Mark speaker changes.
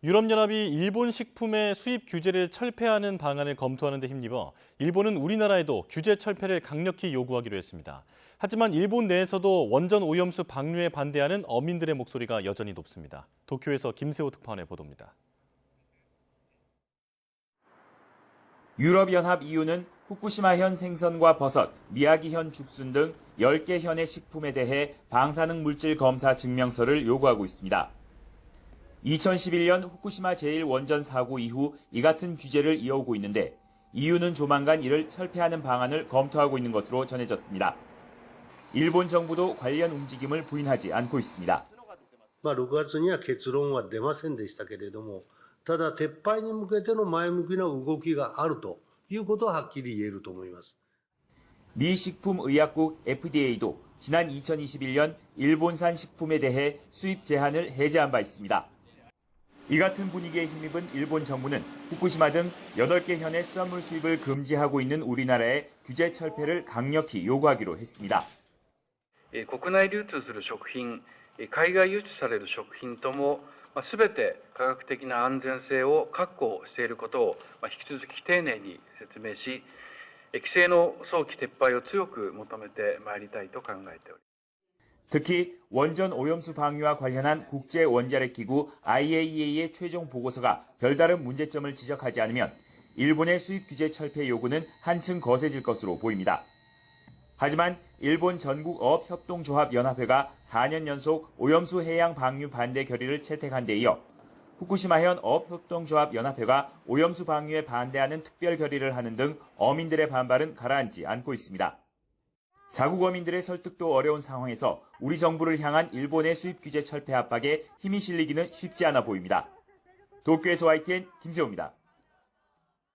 Speaker 1: 유럽연합이 일본 식품의 수입 규제를 철폐하는 방안을 검토하는 데 힘입어 일본은 우리나라에도 규제 철폐를 강력히 요구하기로 했습니다. 하지만 일본 내에서도 원전 오염수 방류에 반대하는 어민들의 목소리가 여전히 높습니다. 도쿄에서 김세호 특파원의 보도입니다.
Speaker 2: 유럽연합 EU는 후쿠시마현 생선과 버섯, 미야기현 죽순 등 10개 현의 식품에 대해 방사능 물질 검사 증명서를 요구하고 있습니다. 2011년 후쿠시마 제1원전 사고 이후 이 같은 규제를 이어오고 있는데 EU는 조만간 이를 철폐하는 방안을 검토하고 있는 것으로 전해졌습니다. 일본 정부도 관련 움직임을 부인하지 않고 있습니다.
Speaker 3: 6月には結論は出ませんでしたけれども、ただ撤廃に向けての前向きな動きがあるということははっきり言えると思います。
Speaker 2: 미 식품의약국 FDA도 지난 2021년 일본산 식품에 대해 수입 제한을 해제한 바 있습니다. 이 같은 분위기에 힘입은 일본 정부는 후쿠시마 등 8개 현의 수산물 수입을 금지하고 있는 우리나라의 규제 철폐를 강력히 요구하기로 했습니다.
Speaker 4: 国内流通する食品、海外輸出される食品ともすべて科学的な安全性を確保していることを引き続き丁寧に説明し、規制の早期撤廃を強く求めてまいりたいと考えております。
Speaker 2: 특히 원전 오염수 방류와 관련한 국제원자력기구 IAEA의 최종 보고서가 별다른 문제점을 지적하지 않으면 일본의 수입 규제 철폐 요구는 한층 거세질 것으로 보입니다. 하지만 일본 전국어업협동조합연합회가 4년 연속 오염수 해양 방류 반대 결의를 채택한 데 이어 후쿠시마현 어업협동조합연합회가 오염수 방류에 반대하는 특별 결의를 하는 등 어민들의 반발은 가라앉지 않고 있습니다. 자국 어민들의 설득도 어려운 상황에서 우리 정부를 향한 일본의 수입 규제 철폐 압박에 힘이 실리기는 쉽지 않아 보입니다. 도쿄에서 YTN 김세호입니다.